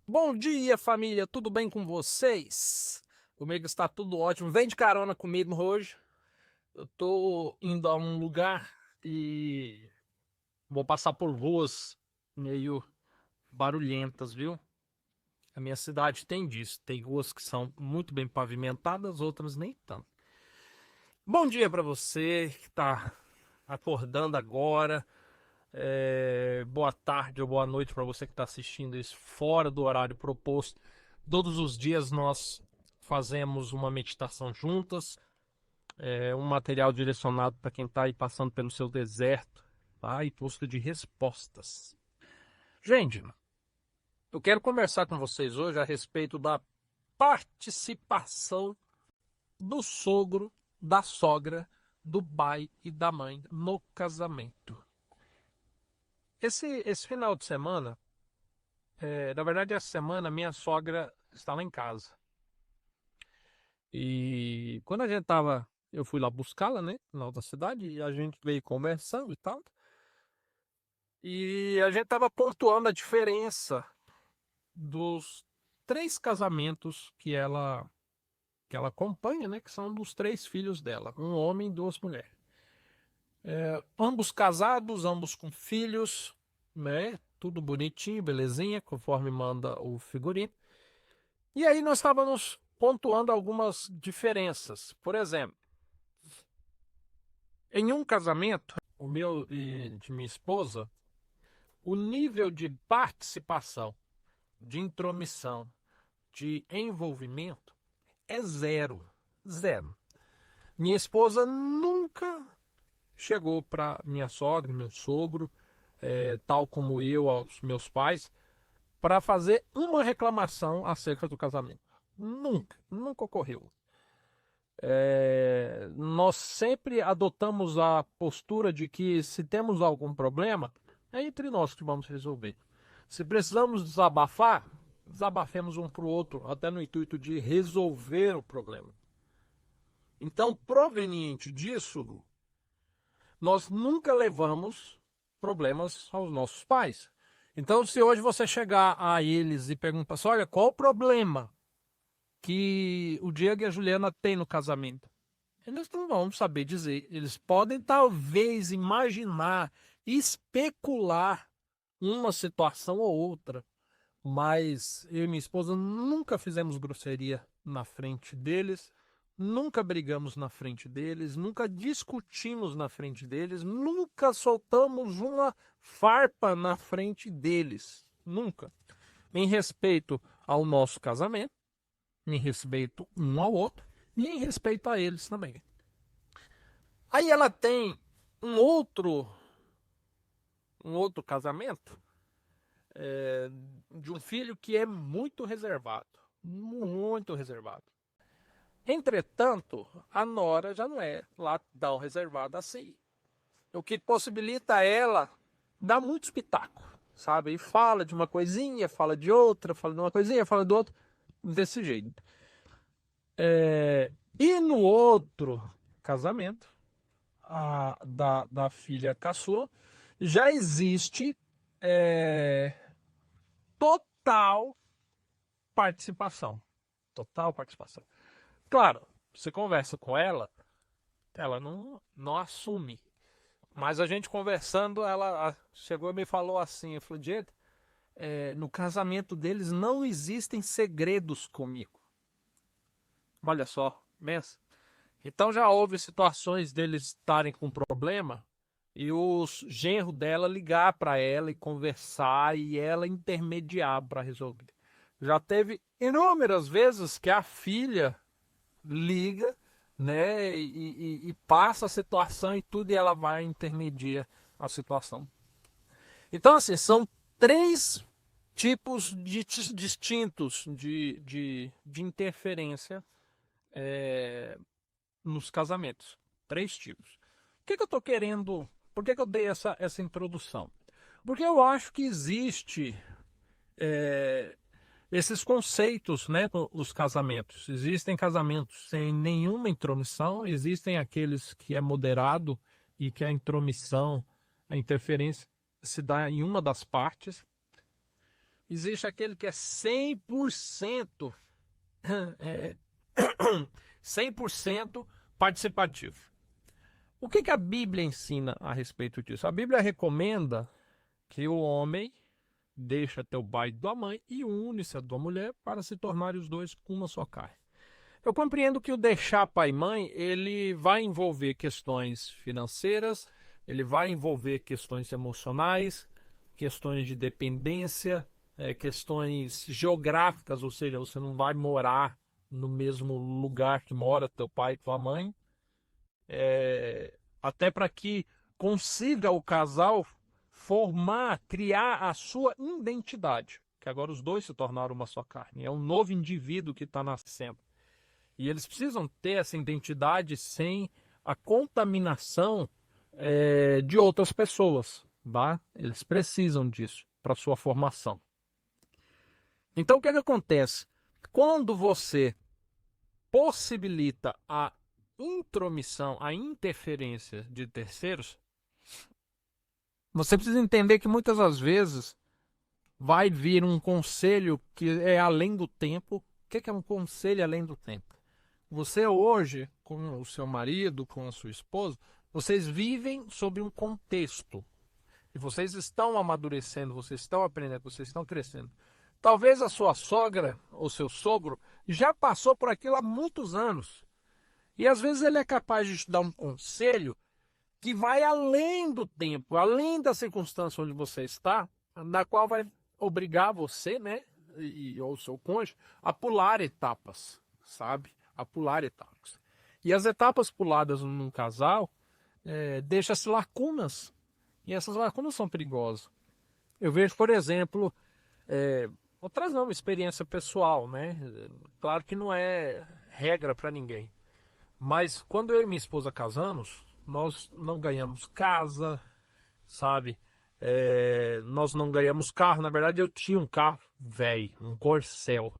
Bom dia, família, tudo bem com vocês? Comigo está tudo ótimo. Vem de carona comigo hoje. Eu tô indo a um lugar e vou passar por ruas meio barulhentas, viu? A minha cidade tem disso. Tem ruas que são muito bem pavimentadas, outras nem tanto. Bom dia para você que está acordando agora. Boa tarde ou boa noite para você que está assistindo isso fora do horário proposto. Todos os dias nós fazemos uma meditação juntas, um material direcionado para quem está aí passando pelo seu deserto, tá? Em busca de respostas. Gente, eu quero conversar com vocês hoje a respeito da participação do sogro, da sogra, do pai e da mãe no casamento. Esse final de semana, na verdade, essa semana minha sogra está lá em casa. E quando a gente tava, eu fui lá buscá-la, né, na outra cidade, e a gente veio conversando e tal. E a gente tava pontuando a diferença dos três casamentos que ela acompanha, né, que são dos três filhos dela, um homem e duas mulheres. Ambos casados, ambos com filhos, né, tudo bonitinho, belezinha, conforme manda o figurino. E aí nós estávamos pontuando algumas diferenças. Por exemplo, em um casamento, o meu e de minha esposa, o nível de participação, de intromissão, de envolvimento é zero. Zero. Minha esposa nunca chegou para minha sogra, meu sogro, tal como eu aos meus pais, para fazer uma reclamação acerca do casamento. Nunca, nunca ocorreu. Nós sempre adotamos a postura de que se temos algum problema, é entre nós que vamos resolver. Se precisamos desabafar, desabafemos um para o outro, até no intuito de resolver o problema. Então, proveniente disso, nós nunca levamos problemas aos nossos pais. Então, se hoje você chegar a eles e perguntar assim, olha, qual o problema que o Diego e a Juliana têm no casamento? Eles não vão saber dizer. Eles podem talvez imaginar, especular uma situação ou outra, mas eu e minha esposa nunca fizemos grosseria na frente deles, nunca brigamos na frente deles, nunca discutimos na frente deles, nunca soltamos uma farpa na frente deles. Nunca. Em respeito ao nosso casamento, em respeito um ao outro e em respeito a eles também. Aí ela tem um outro casamento, de um filho que é muito reservado, muito reservado. Entretanto, a nora já não é lá tão reservada assim, o que possibilita ela dar muito espetáculo, sabe? E fala de uma coisinha, fala de outra, fala de uma coisinha, fala de outra, desse jeito. E no outro casamento, da filha caçula, já existe total participação. Total participação. Claro, você conversa com ela não assume. Mas a gente conversando, ela chegou e me falou assim, eu falei, Diego, no casamento deles não existem segredos comigo. Olha só, pensa. Então já houve situações deles estarem com problema e o genro dela ligar para ela e conversar e ela intermediar para resolver. Já teve inúmeras vezes que a filha liga, né, e passa a situação e tudo e ela vai intermediar a situação. Então, assim, são três tipos distintos de interferência nos casamentos. Três tipos. O que eu estou querendo? Por que eu dei essa introdução? Porque eu acho que existe esses conceitos, né, nos casamentos. Existem casamentos sem nenhuma intromissão, existem aqueles que é moderado e que a intromissão, a interferência se dá em uma das partes. existe aquele que é 100%, é, 100% participativo. O que a Bíblia ensina a respeito disso? A Bíblia recomenda que o homem deixa teu pai e tua mãe e une-se a tua mulher para se tornarem os dois uma só carne. Eu compreendo que o deixar pai e mãe, ele vai envolver questões financeiras, ele vai envolver questões emocionais, questões de dependência, questões geográficas, ou seja, você não vai morar no mesmo lugar que mora teu pai e tua mãe, até para que consiga o casal formar, criar a sua identidade, que agora os dois se tornaram uma só carne, é um novo indivíduo que está nascendo. E eles precisam ter essa identidade sem a contaminação de outras pessoas, tá? Eles precisam disso para sua formação. Então, o que acontece? Quando você possibilita a intromissão, a interferência de terceiros, você precisa entender que muitas das vezes vai vir um conselho que é além do tempo. O que é um conselho além do tempo? Você hoje, com o seu marido, com a sua esposa, vocês vivem sob um contexto. E vocês estão amadurecendo, vocês estão aprendendo, vocês estão crescendo. Talvez a sua sogra ou seu sogro já passou por aquilo há muitos anos. E às vezes ele é capaz de te dar um conselho que vai além do tempo, além da circunstância onde você está, na qual vai obrigar você, né, ou seu cônjuge, a pular etapas, sabe? A pular etapas. E as etapas puladas num casal deixam-se lacunas. E essas lacunas são perigosas. Eu vejo, por exemplo, vou trazer uma experiência pessoal, né? Claro que não é regra para ninguém. Mas quando eu e minha esposa casamos, nós não ganhamos casa, sabe? Nós não ganhamos carro. Na verdade, eu tinha um carro velho, um Corcel.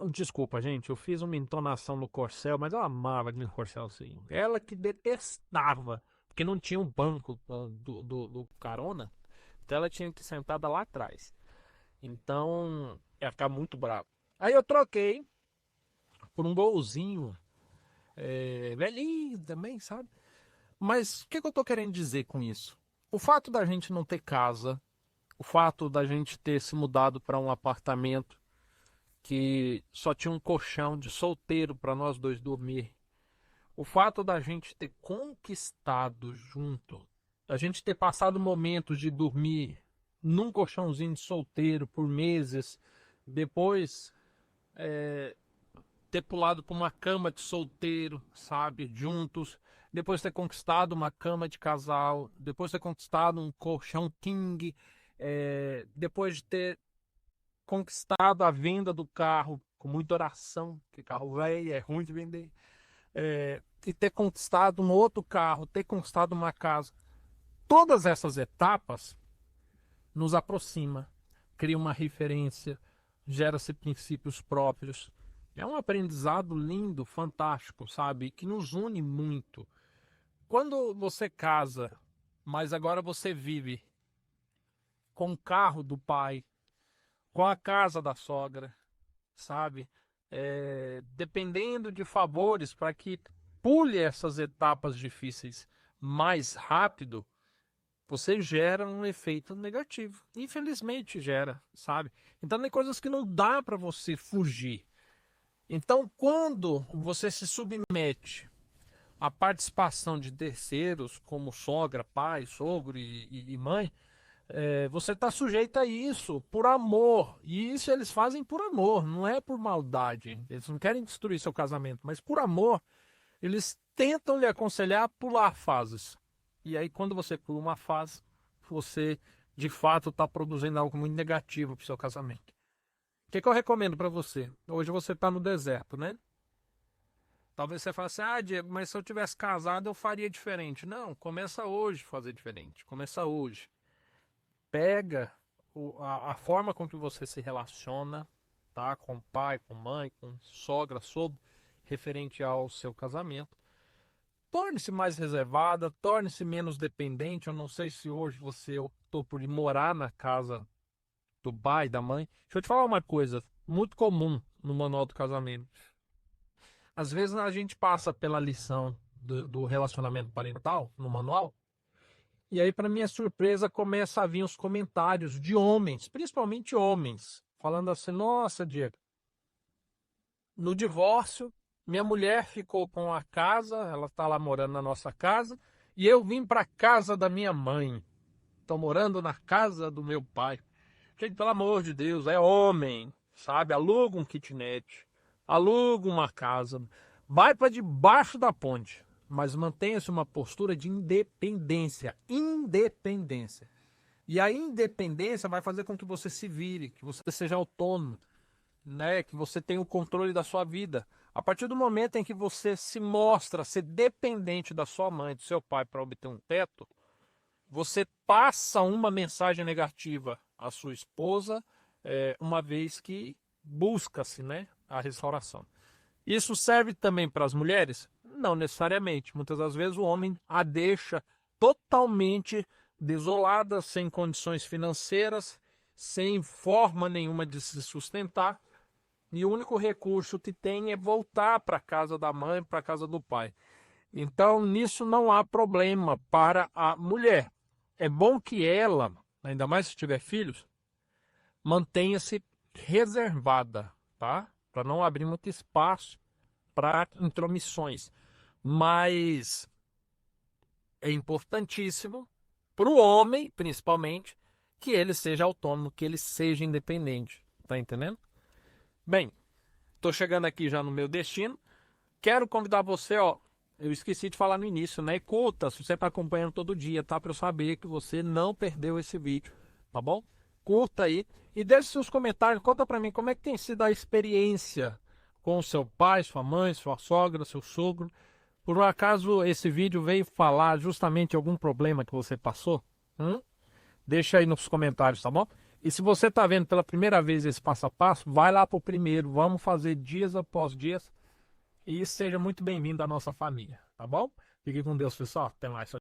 Desculpa, gente, eu fiz uma entonação no Corcel, mas eu amava aquele Corcel assim. Ela que detestava, porque não tinha um banco do carona, então ela tinha que ir sentada lá atrás. Então, ia ficar muito bravo. Aí eu troquei por um golzinho, velhinho também, sabe? Mas o que eu tô querendo dizer com isso? O fato da gente não ter casa, o fato da gente ter se mudado para um apartamento que só tinha um colchão de solteiro para nós dois dormir. O fato da gente ter conquistado junto, a gente ter passado momentos de dormir num colchãozinho de solteiro por meses, depois ter pulado para uma cama de solteiro, sabe, juntos, depois ter conquistado uma cama de casal, depois ter conquistado um colchão king, depois de ter conquistado a venda do carro com muita oração, que carro velho é ruim de vender, e ter conquistado um outro carro, ter conquistado uma casa. Todas essas etapas nos aproxima, cria uma referência, gera-se princípios próprios. É um aprendizado lindo, fantástico, sabe? Que nos une muito. Quando você casa, mas agora você vive com o carro do pai, com a casa da sogra, sabe? Dependendo de favores para que pule essas etapas difíceis mais rápido, você gera um efeito negativo. Infelizmente gera, sabe? Então tem coisas que não dá para você fugir. Então quando você se submete à participação de terceiros, como sogra, pai, sogro e mãe, você está sujeito a isso por amor. E isso eles fazem por amor, não é por maldade. Eles não querem destruir seu casamento, mas por amor, eles tentam lhe aconselhar a pular fases. E aí, quando você pula uma fase, você de fato está produzindo algo muito negativo para o seu casamento. O que eu recomendo para você? Hoje você está no deserto, né? Talvez você fale assim, Diego, mas se eu tivesse casado eu faria diferente. Não, começa hoje a fazer diferente. Começa hoje. Pega a forma com que você se relaciona, tá? Com pai, com mãe, com sogra, sogro, referente ao seu casamento. torne-se mais reservada, torne-se menos dependente. Eu não sei se hoje você optou por ir morar na casa do pai, da mãe. Deixa eu te falar uma coisa muito comum no manual do casamento. Às vezes a gente passa pela lição do relacionamento parental no manual, e aí, para minha surpresa, começa a vir os comentários de homens, principalmente homens, falando assim: nossa, Diego, no divórcio, minha mulher ficou com a casa, ela está lá morando na nossa casa, e eu vim para a casa da minha mãe. Estou morando na casa do meu pai. Gente, pelo amor de Deus, é homem, sabe? Aluga um kitnet, aluga uma casa, vai para debaixo da ponte, mas mantenha-se uma postura de independência. Independência. E a independência vai fazer com que você se vire, que você seja autônomo, né? Que você tenha o controle da sua vida. A partir do momento em que você se mostra ser dependente da sua mãe, do seu pai para obter um teto, você passa uma mensagem negativa à sua esposa, uma vez que busca-se, né, a restauração. Isso serve também para as mulheres? Não necessariamente. Muitas das vezes o homem a deixa totalmente desolada, sem condições financeiras, sem forma nenhuma de se sustentar, e o único recurso que tem é voltar para a casa da mãe, para a casa do pai. Então, nisso não há problema para a mulher. É bom que ela, ainda mais se tiver filhos, mantenha-se reservada, tá? Para não abrir muito espaço para intromissões. Mas é importantíssimo para o homem, principalmente, que ele seja autônomo, que ele seja independente. Tá entendendo? Bem, estou chegando aqui já no meu destino. Quero convidar você, ó. Eu esqueci de falar no início, né? Curta, se você está acompanhando todo dia, tá? Para eu saber que você não perdeu esse vídeo, tá bom? Curta aí e deixe seus comentários. Conta para mim como é que tem sido a experiência com seu pai, sua mãe, sua sogra, seu sogro. Por um acaso esse vídeo veio falar justamente algum problema que você passou? Deixa aí nos comentários, tá bom? E se você está vendo pela primeira vez esse passo a passo, vai lá para o primeiro. Vamos fazer dias após dias. E seja muito bem-vindo à nossa família, tá bom? Fique com Deus, pessoal. Até mais.